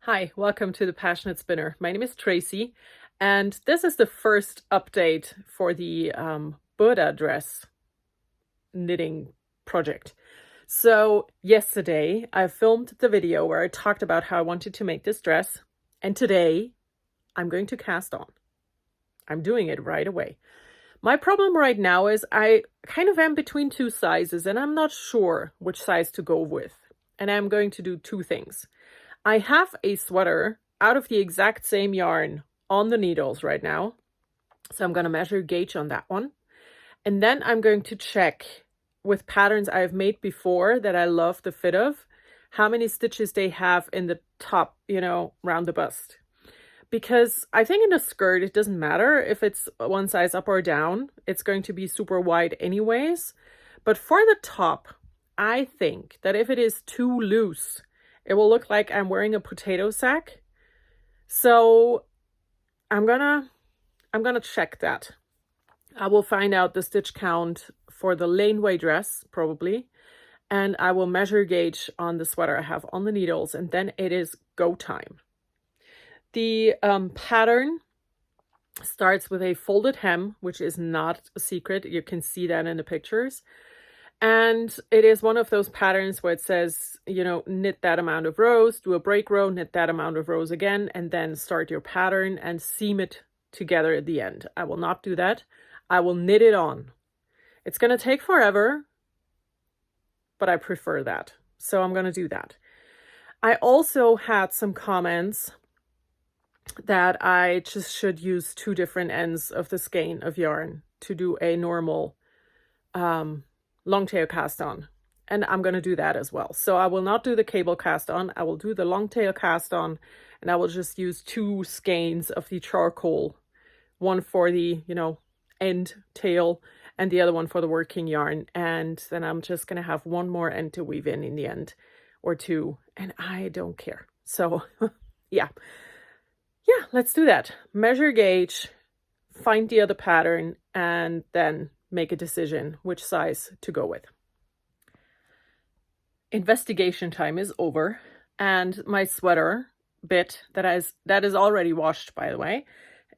Hi, welcome to the Passionate Spinner. My name is Tracy, and this is the first update for the Burda dress knitting project. So yesterday I filmed the video where I talked about how I wanted to make this dress, and today I'm going to cast on. I'm doing it right away. My problem right now is I kind of am between two sizes and I'm not sure which size to go with. And I'm going to do two things. I have a sweater out of the exact same yarn on the needles right now. So I'm going to measure gauge on that one. And then I'm going to check with patterns I've made before that I love the fit of, how many stitches they have in the top, around the bust. Because I think in the skirt, it doesn't matter if it's one size up or down. It's going to be super wide anyways. But for the top, I think that if it is too loose, it will look like I'm wearing a potato sack. So I'm gonna check that. I will find out the stitch count for the laneway dress, probably. And I will measure gauge on the sweater I have on the needles, and then it is go time. The pattern starts with a folded hem, which is not a secret. You can see that in the pictures. And it is one of those patterns where it says, knit that amount of rows, do a break row, knit that amount of rows again, and then start your pattern and seam it together at the end. I will not do that. I will knit it on. It's going to take forever, but I prefer that. So I'm going to do that. I also had some comments that I just should use two different ends of the skein of yarn to do a normal long tail cast on, and I'm going to do that as well. So I will not do the cable cast on. I will do the long tail cast on, and I will just use two skeins of the charcoal, one for the end tail and the other one for the working yarn, and then I'm just going to have one more end to weave in the end, or two, and I don't care. So yeah, let's do that. Measure gauge, find the other pattern, and then make a decision which size to go with. Investigation time is over, and my sweater bit that is already washed, by the way,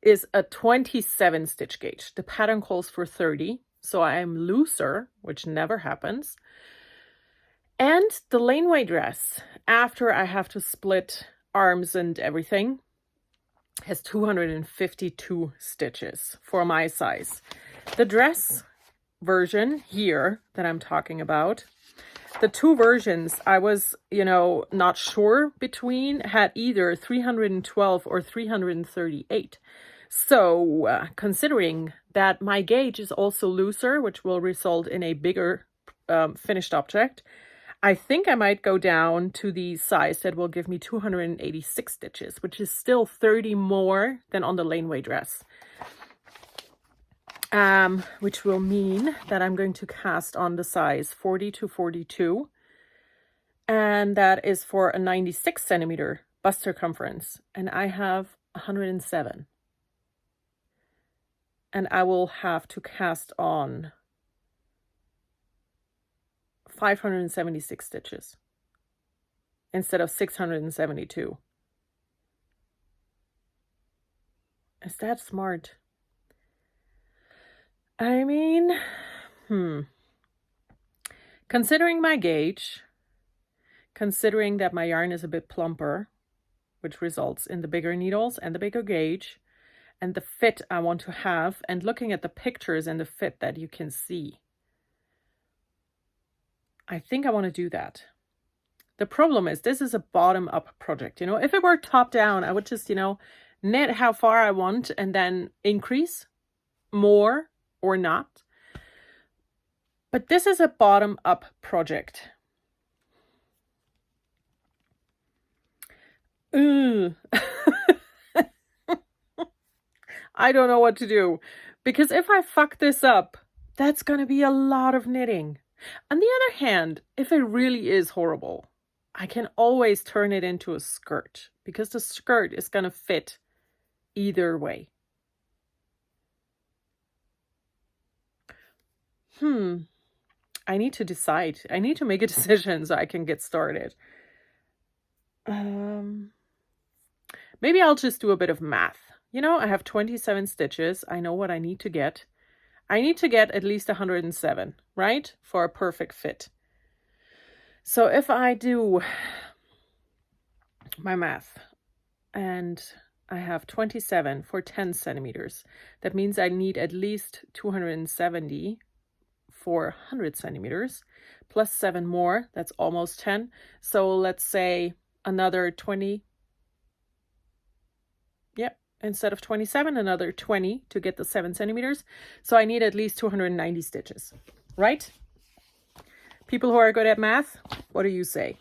is a 27 stitch gauge. The pattern calls for 30, so I am looser, which never happens. And the laneway dress, after I have to split arms and everything, has 252 stitches for my size. The dress version here that I'm talking about, the two versions I was, not sure between, had either 312 or 338. So considering that my gauge is also looser, which will result in a bigger finished object, I think I might go down to the size that will give me 286 stitches, which is still 30 more than on the laneway dress. Which will mean that I'm going to cast on the size 40 to 42. And that is for a 96 centimeter bust circumference. And I have 107. And I will have to cast on 576 stitches instead of 672. Is that smart? I mean, considering my gauge, considering that my yarn is a bit plumper, which results in the bigger needles and the bigger gauge, and the fit I want to have, and looking at the pictures and the fit that you can see, I think I want to do that. The problem is this is a bottom-up project. If it were top-down, I would just, knit how far I want and then increase more or not. But this is a bottom-up project. I don't know what to do, because if I fuck this up, that's going to be a lot of knitting. On the other hand, if it really is horrible, I can always turn it into a skirt, because the skirt is going to fit either way. I need to decide. I need to make a decision so I can get started. Maybe I'll just do a bit of math. You know, I have 27 stitches. I know what I need to get. I need to get at least 107, right? For a perfect fit. So if I do my math and I have 27 for 10 centimeters, that means I need at least 270 for 100 centimeters, plus 7 more, that's almost 10. So let's say another 20. Yep, instead of 27, another 20 to get the 7 centimeters. So I need at least 290 stitches, right? People who are good at math, what do you say?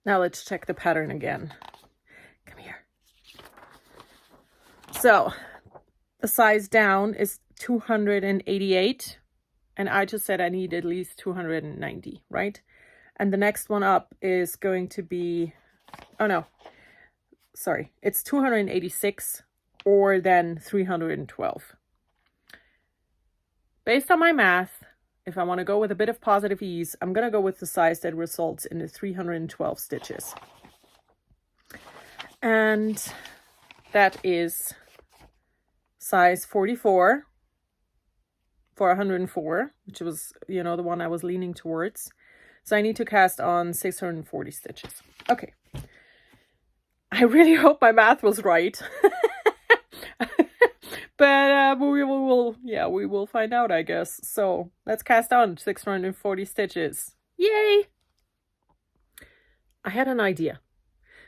Now let's check the pattern again. Come here. So the size down is 288. And I just said I need at least 290, right? And the next one up is going to be, oh no, sorry, it's 286 or then 312. Based on my math, if I want to go with a bit of positive ease, I'm going to go with the size that results in the 312 stitches. And that is size 44 for 104, which was, you know, the one I was leaning towards. So I need to cast on 640 stitches. Okay. I really hope my math was right. But we will find out, I guess. So let's cast on 640 stitches. Yay! I had an idea.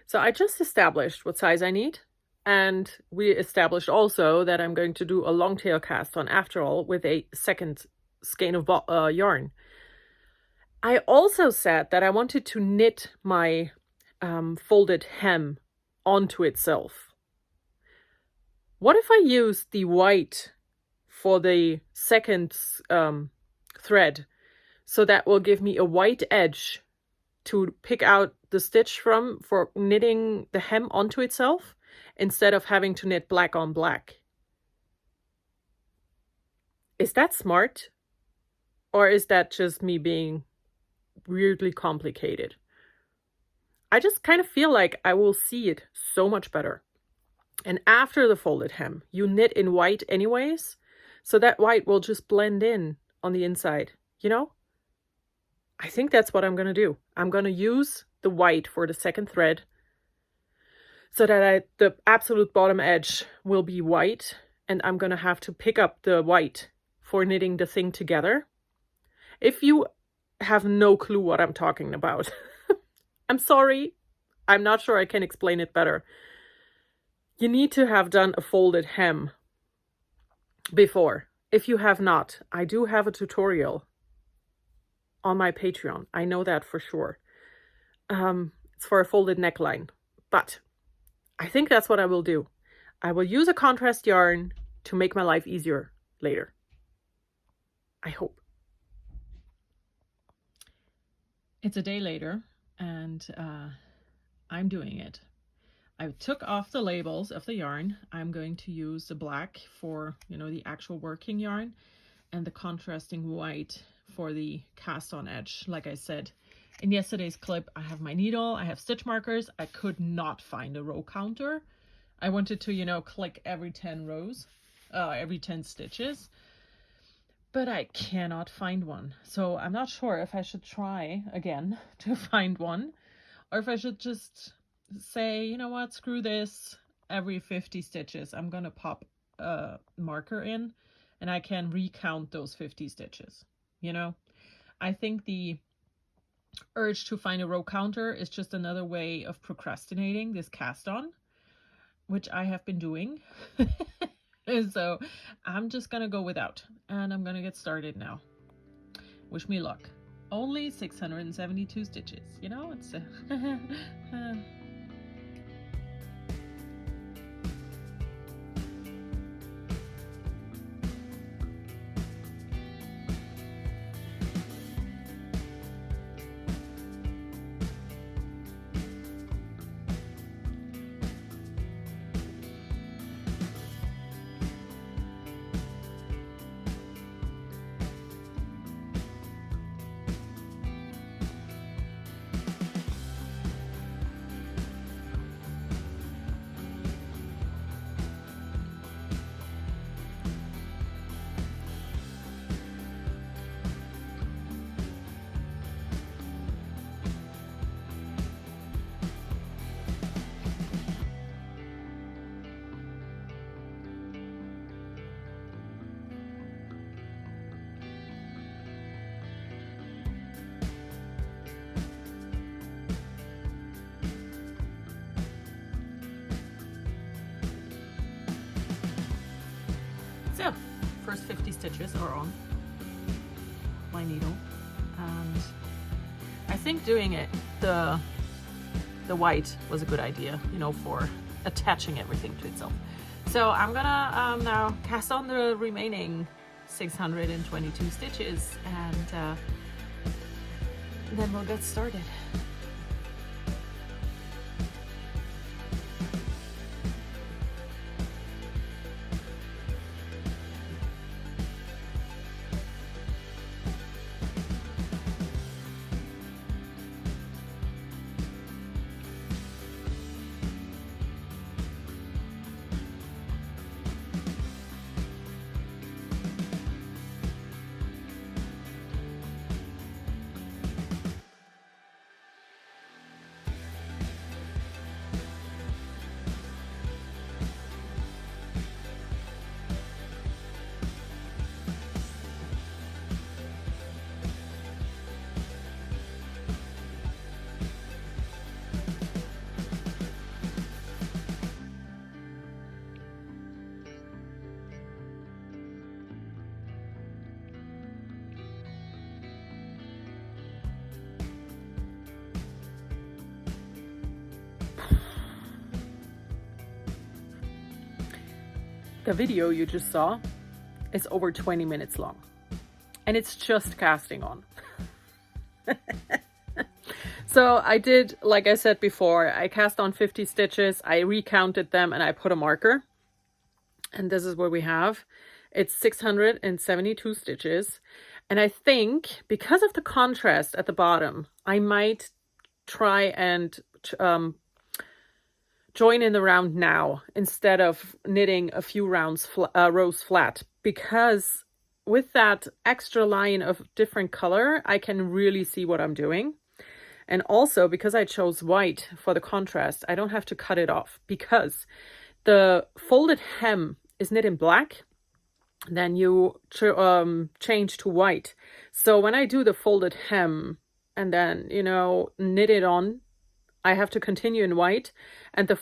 So I just established what size I need. And we established also that I'm going to do a long tail cast on after all with a second skein of yarn. I also said that I wanted to knit my folded hem onto itself. What if I use the white for the second thread? So that will give me a white edge to pick out the stitch from for knitting the hem onto itself, instead of having to knit black on black. Is that smart? Or is that just me being weirdly complicated? I just kind of feel like I will see it so much better. And after the folded hem, you knit in white anyways, so that white will just blend in on the inside, you know? I think that's what I'm going to do. I'm going to use the white for the second thread, so that the absolute bottom edge will be white, and I'm going to have to pick up the white for knitting the thing together. If you have no clue what I'm talking about, I'm sorry. I'm not sure I can explain it better. You need to have done a folded hem before. If you have not, I do have a tutorial on my Patreon. I know that for sure. It's for a folded neckline, but I think that's what I will do. I will use a contrast yarn to make my life easier later. I hope. It's a day later, and I'm doing it. I took off the labels of the yarn. I'm going to use the black for, you know, the actual working yarn, and the contrasting white for the cast on edge. Like I said in yesterday's clip, I have my needle, I have stitch markers. I could not find a row counter. I wanted to, you know, click every 10 rows, every 10 stitches, but I cannot find one. So I'm not sure if I should try again to find one, or if I should just say, you know what, screw this. Every 50 stitches, I'm gonna pop a marker in, and I can recount those 50 stitches. You know, I think the urge to find a row counter is just another way of procrastinating this cast on, which I have been doing. So I'm just gonna go without, and I'm gonna get started now. Wish me luck. Only 672 stitches, you know, it's first 50 stitches are on my needle, and I think doing it the white was a good idea, you know, for attaching everything to itself. So I'm gonna now cast on the remaining 622 stitches, and then we'll get started. The video you just saw is over 20 minutes long, and it's just casting on. So I did, like I said before, I cast on 50 stitches, I recounted them, and I put a marker. And this is what we have. It's 672 stitches. And I think because of the contrast at the bottom, I might try and join in the round now instead of knitting a few rows flat, because with that extra line of different color, I can really see what I'm doing. And also, because I chose white for the contrast, I don't have to cut it off, because the folded hem is knit in black, then you change to white. So when I do the folded hem and then, you know, knit it on, I have to continue in white, and the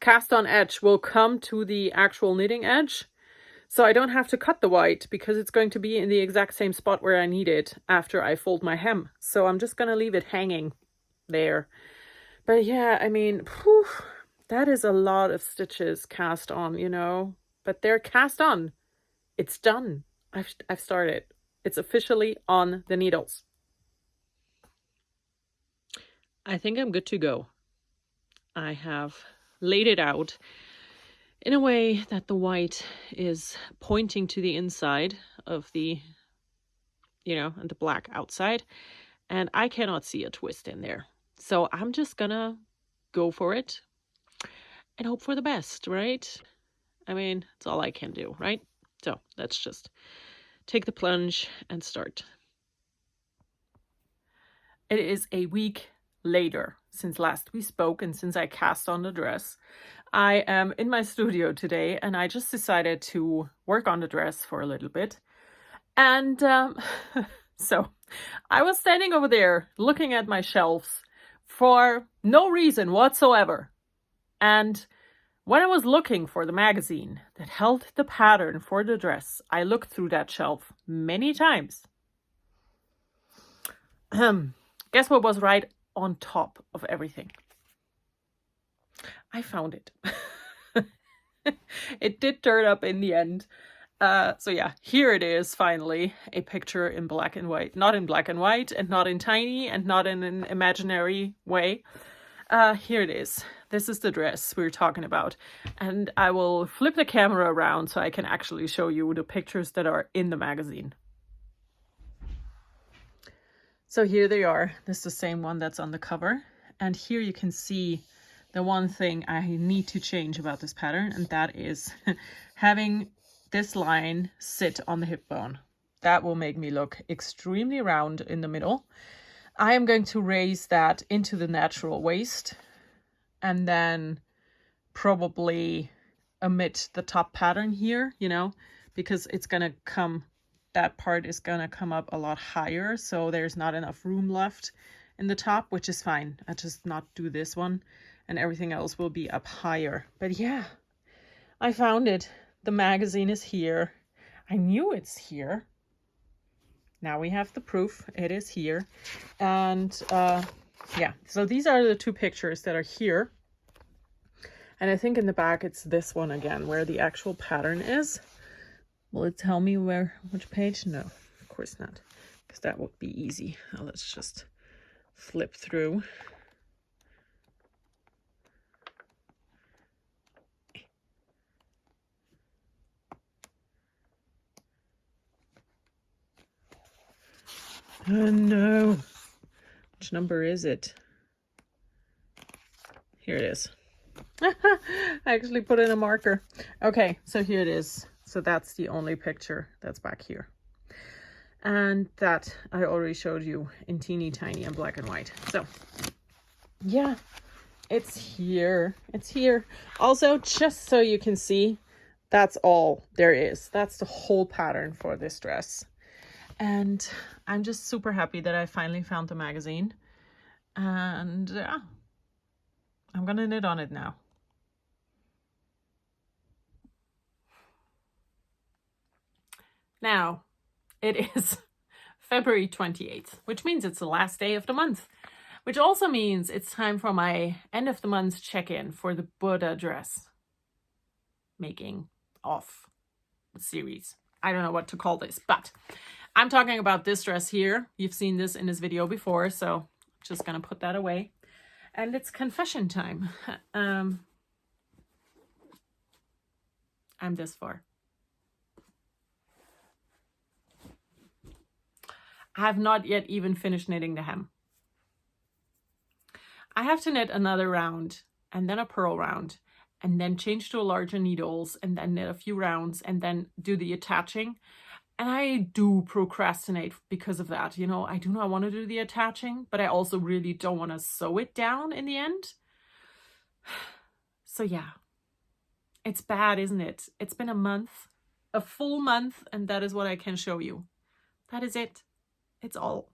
cast on edge will come to the actual knitting edge. So I don't have to cut the white, because it's going to be in the exact same spot where I need it after I fold my hem. So I'm just going to leave it hanging there. But yeah, I mean, whew, that is a lot of stitches cast on, you know, but they're cast on. It's done. I've started. It's officially on the needles. I think I'm good to go. I have laid it out in a way that the white is pointing to the inside of the, you know, and the black outside, and I cannot see a twist in there. So I'm just gonna go for it and hope for the best, right? I mean, it's all I can do, right? So let's just take the plunge and start. It is a week later since last we spoke and since I cast on the dress. I am in my studio today, and I just decided to work on the dress for a little bit. And so I was standing over there looking at my shelves for no reason whatsoever. And when I was looking for the magazine that held the pattern for the dress, I looked through that shelf many times. Guess what was right on top of everything? I found it. It did turn up in the end. So yeah, here it is, finally, a picture in black and white. Not in black and white, and not in tiny, and not in an imaginary way. Here it is. This is the dress we're talking about. And I will flip the camera around so I can actually show you the pictures that are in the magazine. So here they are. This is the same one that's on the cover. And here you can see the one thing I need to change about this pattern, and that is having this line sit on the hip bone. That will make me look extremely round in the middle. I am going to raise that into the natural waist, and then probably omit the top pattern here, you know, because it's gonna come, that part is gonna come up a lot higher, so there's not enough room left in the top, which is fine. I just not do this one, and everything else will be up higher. But yeah, I found it. The magazine is here. I knew it's here. Now we have the proof. It is here. And yeah, so these are the two pictures that are here. And I think in the back it's this one again, where the actual pattern is. Will it tell me which page? No, of course not, because that would be easy. Now let's just flip through. Oh no. Which number is it? Here it is. I actually put in a marker. Okay, so here it is. So that's the only picture that's back here. And that I already showed you in teeny tiny and black and white. So yeah, it's here. It's here. Also, just so you can see, that's all there is. That's the whole pattern for this dress. And I'm just super happy that I finally found the magazine. And yeah, I'm gonna knit on it now. Now, it is February 28th, which means it's the last day of the month, which also means it's time for my end of the month check-in for the Burda dress making off series. I don't know what to call this, but I'm talking about this dress here. You've seen this in this video before, so I'm just gonna put that away. And it's confession time. I'm this far. I have not yet even finished knitting the hem. I have to knit another round and then a purl round and then change to larger needles and then knit a few rounds and then do the attaching. And I do procrastinate because of that. You know, I do not want to do the attaching, but I also really don't want to sew it down in the end. So yeah, it's bad, isn't it? It's been a month, a full month, and that is what I can show you. That is it. It's all.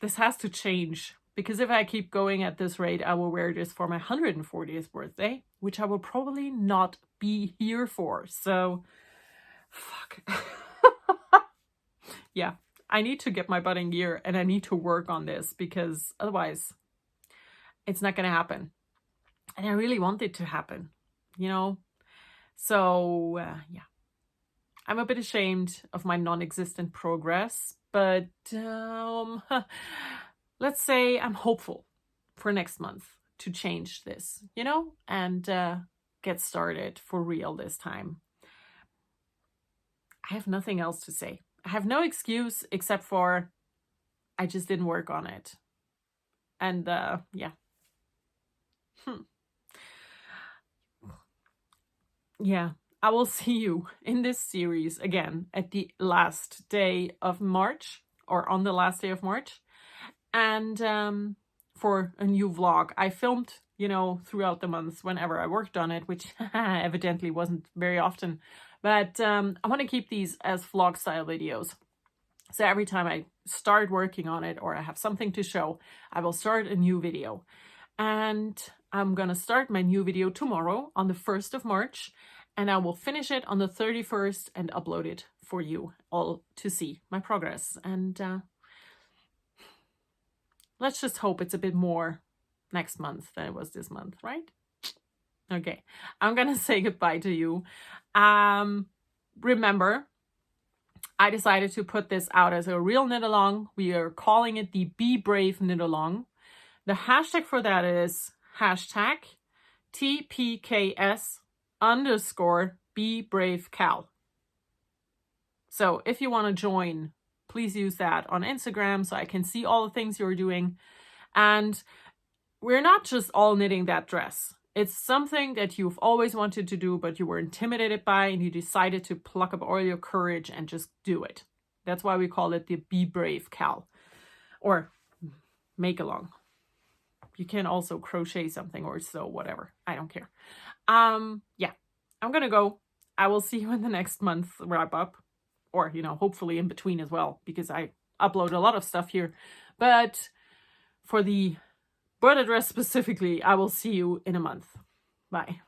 This has to change, because if I keep going at this rate, I will wear this for my 140th birthday, which I will probably not be here for. So, fuck. Yeah, I need to get my butt in gear and I need to work on this, because otherwise it's not going to happen. And I really want it to happen, you know? So, yeah. I'm a bit ashamed of my non-existent progress, but let's say I'm hopeful for next month to change this, you know, and get started for real this time. I have nothing else to say. I have no excuse except for I just didn't work on it. And yeah. Yeah. I will see you in this series again at the last day of March, or on the last day of March. And for a new vlog. I filmed, you know, throughout the months whenever I worked on it, which evidently wasn't very often. But I want to keep these as vlog style videos. So every time I start working on it or I have something to show, I will start a new video. And I'm going to start my new video tomorrow on the 1st of March. And I will finish it on the 31st and upload it for you all to see my progress. And let's just hope it's a bit more next month than it was this month, right? Okay, I'm gonna say goodbye to you. Remember, I decided to put this out as a real knit along. We are calling it the Be Brave Knit Along. The hashtag for that is hashtag TPKS_BeBraveCal. So if you want to join, please use that on Instagram so I can see all the things you're doing. And we're not just all knitting that dress. It's something that you've always wanted to do, but you were intimidated by, and you decided to pluck up all your courage and just do it. That's why we call it the Be Brave Cal, or make along. You can also crochet something or sew, whatever. I don't care. Yeah, I'm gonna go. I will see you in the next month wrap up, or, you know, hopefully in between as well, because I upload a lot of stuff here. But for the Burda dress specifically, I will see you in a month. Bye.